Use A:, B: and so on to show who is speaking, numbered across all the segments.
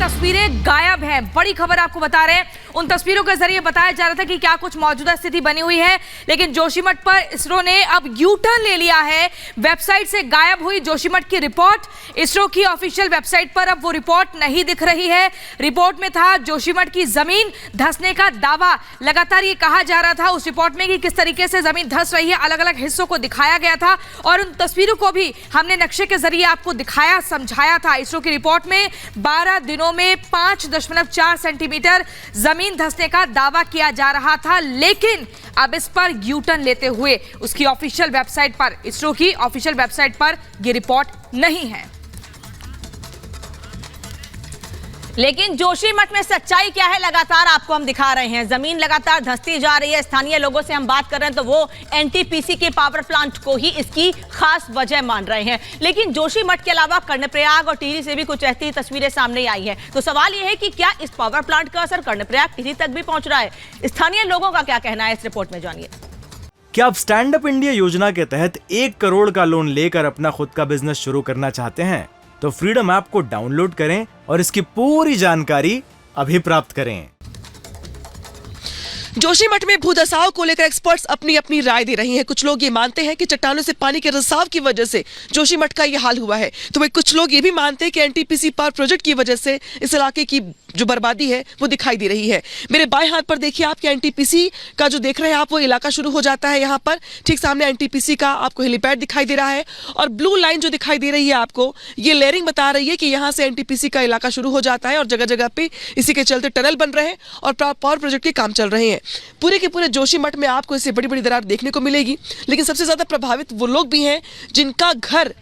A: तस्वीरें गायब हैं। बड़ी खबर आपको बता रहे हैं, उन तस्वीरों के जरिए बताया जा रहा था कि क्या कुछ मौजूदा स्थिति बनी हुई है, लेकिन जोशीमठ पर इसरो ने अब यू टर्न ले लिया है। वेबसाइट से गायब हुई जोशीमठ की रिपोर्ट, इसरो की ऑफिशियल वेबसाइट पर अब वो रिपोर्ट नहीं दिख रही है। रिपोर्ट में था जोशीमठ की जमीन धंसने का दावा। लगातार ये कहा जा रहा था उस रिपोर्ट में कि किस तरीके से जमीन धंस रही है, अलग अलग हिस्सों को दिखाया गया था और उन तस्वीरों को भी हमने नक्शे के जरिए आपको दिखाया, समझाया था। इसरो की रिपोर्ट में 12 दिनों में 5.4 सेंटीमीटर जमीन धंसने का दावा किया जा रहा था, लेकिन अब इस पर यू टर्न लेते हुए उसकी ऑफिशियल वेबसाइट पर, इसरो की ऑफिशियल वेबसाइट पर यह रिपोर्ट नहीं है।
B: लेकिन जोशीमठ में सच्चाई क्या है, लगातार आपको हम दिखा रहे हैं। जमीन लगातार धंसती जा रही है। स्थानीय लोगों से हम बात कर रहे हैं तो वो एनटीपीसी के पावर प्लांट को ही इसकी खास वजह मान रहे हैं। लेकिन जोशीमठ के अलावा कर्णप्रयाग और टिहरी से भी कुछ ऐसी तस्वीरें सामने आई है। तो सवाल यह है कि क्या इस पावर प्लांट का असर कर्णप्रयाग टिहरी तक भी पहुंच रहा है? स्थानीय लोगों का क्या कहना है, इस रिपोर्ट में जानिए।
C: क्या आप स्टैंड अप इंडिया योजना के तहत 1 करोड़ का लोन लेकर अपना खुद का बिजनेस शुरू करना चाहते हैं? तो फ्रीडम ऐप को डाउनलोड करें और इसकी पूरी जानकारी अभी प्राप्त करें।
D: जोशीमठ में भूदसाव को लेकर एक्सपर्ट्स अपनी अपनी राय दे रही हैं। कुछ लोग ये मानते हैं कि चट्टानों से पानी के रिसाव की वजह से जोशीमठ का ये हाल हुआ है, तो वही कुछ लोग ये भी मानते हैं कि एनटीपीसी पावर प्रोजेक्ट की वजह से इस इलाके की जो बर्बादी है वो दिखाई दे रही है। मेरे बाएं हाथ पर देखिए आप, एनटीपीसी का जो देख रहे हैं आप वो इलाका शुरू हो जाता है। यहाँ पर ठीक सामने एनटीपीसी का आपको हेलीपैड दिखाई दे रहा है और ब्लू लाइन जो दिखाई दे रही है आपको, ये लेयरिंग बता रही है कि यहाँ से एनटीपीसी का इलाका शुरू हो जाता है और जगह जगह पे इसी के चलते टनल बन रहे हैं और पावर प्रोजेक्ट के काम चल रहे हैं। पूरे के पूरे जोशीमठ में आपको इससे बड़ी बड़ी दरार देखने को मिलेगी, लेकिन सबसे ज्यादा प्रभावित वो लोग भी हैं जिनका घर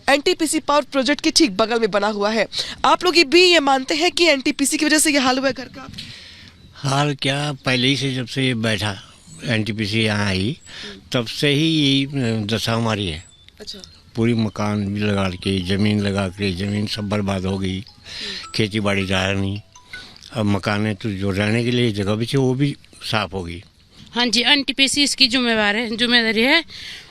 D: एनटीपीसी पावर प्रोजेक्ट के ठीक बगल में बना हुआ है। आप लोग भी ये मानते हैं कि एनटीपीसी की वजह से ये हाल हुआ है घर का? हाल
E: क्या, पहले ही से जब से ये बैठा एनटीपीसी यहाँ आई तब से ही यही दशा हमारी है। अच्छा। पूरी मकान भी लगा के, जमीन लगा के, जमीन सब बर्बाद हो गई, खेती बाड़ी रहा नहीं। अब मकान तो जो रहने के लिए जगह भी थी वो भी साफ होगी।
F: हाँ जी, एनटीपीसी इसकी जिम्मेदारी है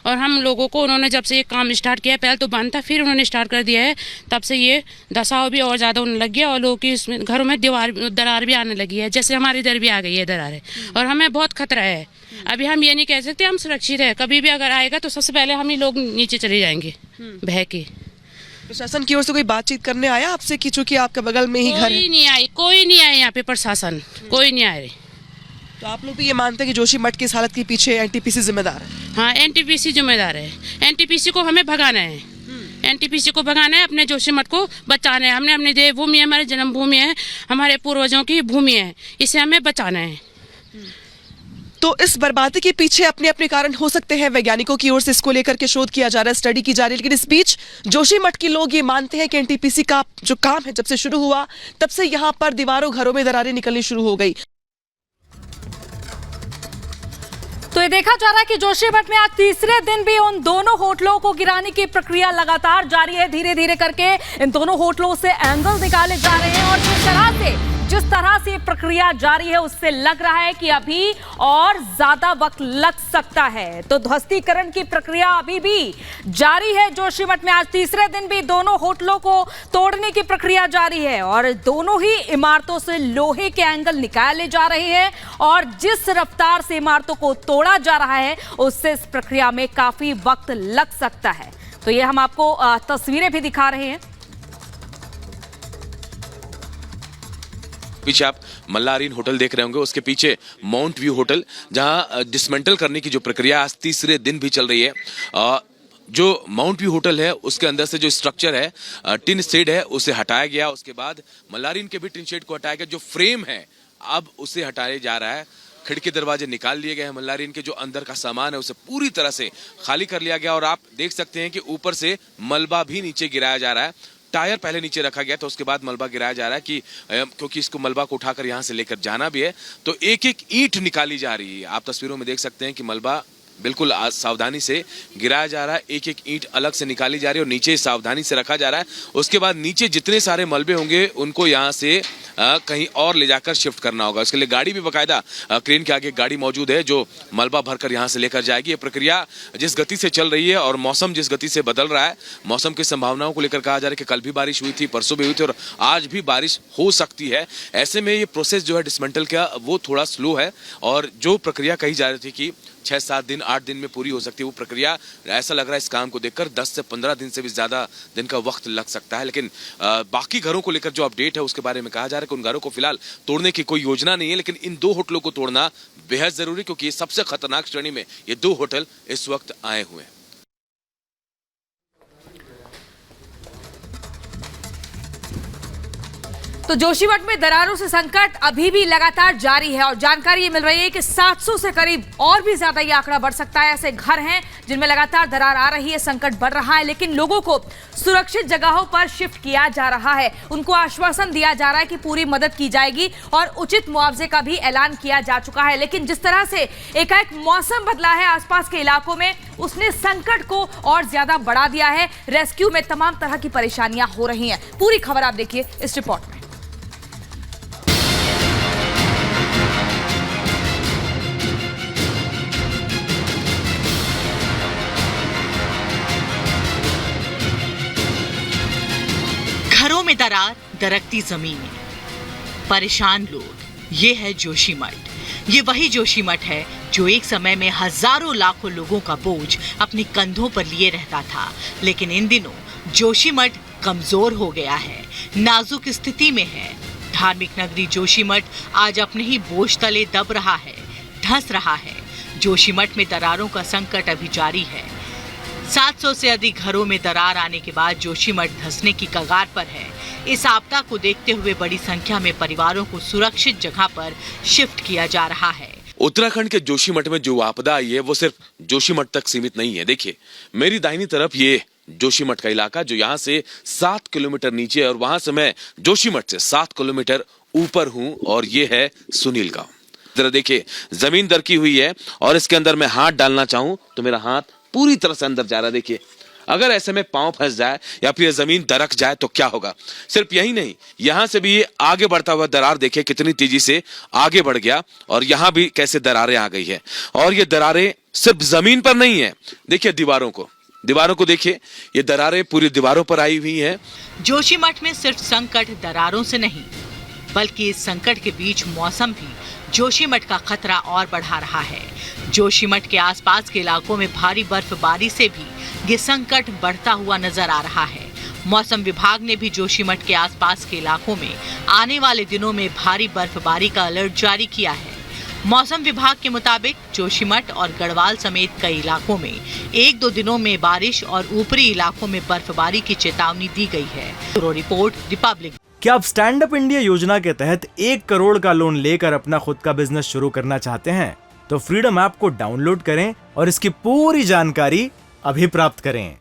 F: और हम लोगों को उन्होंने जब से ये काम स्टार्ट किया, पहले तो बंद था फिर उन्होंने स्टार्ट कर दिया है, तब से ये दसाव भी और ज़्यादा होने लग गया और लोगों की इसमें घरों में दरार भी आने लगी है, जैसे हमारी इधर भी आ गई है दरारें और हमें बहुत खतरा है। अभी हम ये नहीं कह सकते हम सुरक्षित है, कभी भी अगर आएगा तो सबसे पहले हम ही लोग नीचे चले जाएंगे बह के।
D: प्रशासन की ओर से कोई बातचीत करने आया आपसे कि चूंकि आपके बगल में ही घर है?
F: कोई नहीं आया यहाँ पे, प्रशासन कोई नहीं आए।
D: तो आप लोग भी ये मानते हैं कि जोशीमठ की इस हालत के पीछे एनटीपीसी जिम्मेदार है?
F: हाँ, एनटीपीसी जिम्मेदार है। एनटीपीसी को हमें भगाना है, एनटीपीसी को भगाना है, अपने जोशीमठ को बचाना है। हमने अपनी देवभूमि है, हमारी जन्मभूमि है, हमारे पूर्वजों की भूमि है, इसे हमें बचाना है।
D: तो इस बर्बादी के पीछे अपने अपने कारण हो सकते हैं। वैज्ञानिकों की ओर से इसको लेकर के शोध किया जा रहा है, स्टडी की जा रही है, लेकिन इस बीच जोशीमठ के लोग ये मानते हैं कि एनटीपीसी का जो काम है जब से शुरू हुआ तब से यहाँ पर दीवारों घरों में दरारें निकलनी शुरू हो गई।
A: तो ये देखा जा रहा है कि जोशीमठ में आज तीसरे दिन भी उन दोनों होटलों को गिराने की प्रक्रिया लगातार जारी है। धीरे धीरे करके इन दोनों होटलों से एंगल निकाले जा रहे हैं और जिस तरह से ये प्रक्रिया जारी है उससे लग रहा है कि अभी और ज्यादा वक्त लग सकता है। तो ध्वस्तीकरण की प्रक्रिया अभी भी जारी है। जोशीमठ में आज तीसरे दिन भी दोनों होटलों को तोड़ने की प्रक्रिया जारी है और दोनों ही इमारतों से लोहे के एंगल निकाले जा रहे हैं और जिस रफ्तार से इमारतों को तोड़ा जा रहा है उससे इस प्रक्रिया में काफी वक्त लग सकता है। तो ये हम आपको तस्वीरें भी दिखा रहे हैं।
G: पीछे आप मल्लारीन होटल देख रहे होंगे, उसके पीछे माउंट व्यू होटल, जहां डिसमेंटल करने की जो प्रक्रिया आज तीसरे दिन भी चल रही है। जो माउंट व्यू होटल है उसके अंदर से जो स्ट्रक्चर है, टिन शेड है, उसे हटाया गया। उसके बाद मल्लारीन के भी टिन शेड को हटाया गया। जो फ्रेम है अब उसे हटाया जा रहा है। खिड़की दरवाजे निकाल लिए गए हैं। मल्लारीन के जो अंदर का सामान है उसे पूरी तरह से खाली कर लिया गया और आप देख सकते हैं कि ऊपर से मलबा भी नीचे गिराया जा रहा है। टायर पहले नीचे रखा गया तो उसके बाद मलबा गिराया जा रहा है कि क्योंकि इसको मलबा को उठाकर यहाँ से लेकर जाना भी है, तो एक एक ईंट निकाली जा रही है। आप तस्वीरों में देख सकते हैं कि मलबा बिल्कुल सावधानी से गिराया जा रहा है। एक एक ईंट अलग से निकाली जा रही है और नीचे सावधानी से रखा जा रहा है। उसके बाद नीचे जितने सारे मलबे होंगे उनको यहाँ से कहीं और ले जाकर शिफ्ट करना होगा। इसके लिए गाड़ी भी बाकायदा क्रेन के आगे गाड़ी मौजूद है जो मलबा भरकर यहाँ से लेकर जाएगी। ये प्रक्रिया जिस गति से चल रही है और मौसम जिस गति से बदल रहा है, मौसम की संभावनाओं को लेकर कहा जा रहा है कि कल भी बारिश हुई थी, परसों भी हुई थी और आज भी बारिश हो सकती है। ऐसे में ये प्रोसेस जो है डिसमेंटल का वो थोड़ा स्लो है और जो प्रक्रिया कही जा रही थी कि 6-7 दिन 8 दिन में पूरी हो सकती है, वो प्रक्रिया ऐसा लग रहा है इस काम को देखकर 10 से 15 दिन से भी ज्यादा दिन का वक्त लग सकता है। लेकिन बाकी घरों को लेकर जो अपडेट है उसके बारे में कहा जा रहा है कि उन घरों को फिलहाल तोड़ने की कोई योजना नहीं है, लेकिन इन 2 होटलों को तोड़ना बेहद जरूरी, क्योंकि ये सबसे खतरनाक श्रेणी में ये 2 होटल इस वक्त आए हुए हैं।
A: तो जोशीमठ में दरारों से संकट अभी भी लगातार जारी है और जानकारी ये मिल रही है कि 700 से करीब और भी ज्यादा ये आंकड़ा बढ़ सकता है। ऐसे घर हैं जिनमें लगातार दरार आ रही है, संकट बढ़ रहा है, लेकिन लोगों को सुरक्षित जगहों पर शिफ्ट किया जा रहा है। उनको आश्वासन दिया जा रहा है कि पूरी मदद की जाएगी और उचित मुआवजे का भी ऐलान किया जा चुका है। लेकिन जिस तरह से एकाएक मौसम बदला है आसपास के इलाकों में, उसने संकट को और ज्यादा बढ़ा दिया है। रेस्क्यू में तमाम तरह की परेशानियां हो रही हैं। पूरी खबर आप देखिए इस रिपोर्ट में।
H: घरों में दरार, दरकती जमीनें, परेशान लोग, ये है जोशीमठ। ये वही जोशीमठ है जो एक समय में हजारों लाखों लोगों का बोझ अपने कंधों पर लिए रहता था, लेकिन इन दिनों जोशीमठ कमजोर हो गया है, नाजुक स्थिति में है। धार्मिक नगरी जोशीमठ आज अपने ही बोझ तले दब रहा है, धंस रहा है। जोशीमठ में दरारों का संकट अभी जारी है। 700 से अधिक घरों में दरार आने के बाद जोशीमठ धंसने की कगार पर है। इस आपदा को देखते हुए बड़ी संख्या में परिवारों को सुरक्षित जगह पर शिफ्ट किया जा रहा है।
G: उत्तराखंड के जोशीमठ में जो आपदा आई है वो सिर्फ जोशीमठ तक सीमित नहीं है। देखिए मेरी दाहिनी तरफ ये जोशीमठ का इलाका जो यहाँ से 7 किलोमीटर नीचे है और वहां से मैं जोशीमठ से 7 किलोमीटर ऊपर हूं और ये है सुनील गांव। जरा देखिए जमीन दरकी हुई है और इसके अंदर मैं हाथ डालना चाहूं तो मेरा हाथ पूरी तरह से अंदर जा रहा है। देखिए अगर ऐसे में पांव फंस जाए या फिर जमीन दरक जाए तो क्या होगा। सिर्फ यही नहीं, यहां से भी ये आगे बढ़ता हुआ दरार देखिए कितनी तेजी से आगे बढ़ गया और यहां भी कैसे दरारें आ गई है। और ये दरारें सिर्फ जमीन पर नहीं है, देखिए दीवारों को देखिए, ये दरारें पूरी दीवारों पर आई हुई हैं।
H: जोशीमठ में सिर्फ संकट दरारों से नहीं, बल्कि इस संकट के बीच मौसम भी जोशीमठ का खतरा और बढ़ा रहा है। जोशीमठ के आसपास के इलाकों में भारी बर्फबारी से भी ये संकट बढ़ता हुआ नजर आ रहा है। मौसम विभाग ने भी जोशीमठ के आसपास के इलाकों में आने वाले दिनों में भारी बर्फबारी का अलर्ट जारी किया है। मौसम विभाग के मुताबिक जोशीमठ और गढ़वाल समेत कई इलाकों में 1-2 दिनों में बारिश और ऊपरी इलाकों में बर्फबारी की चेतावनी दी गई है। Bureau report, Republic.
C: क्या आप स्टैंड अप इंडिया योजना के तहत 1 करोड़ का लोन लेकर अपना खुद का बिजनेस शुरू करना चाहते हैं? तो फ्रीडम ऐप को डाउनलोड करें और इसकी पूरी जानकारी अभी प्राप्त करें।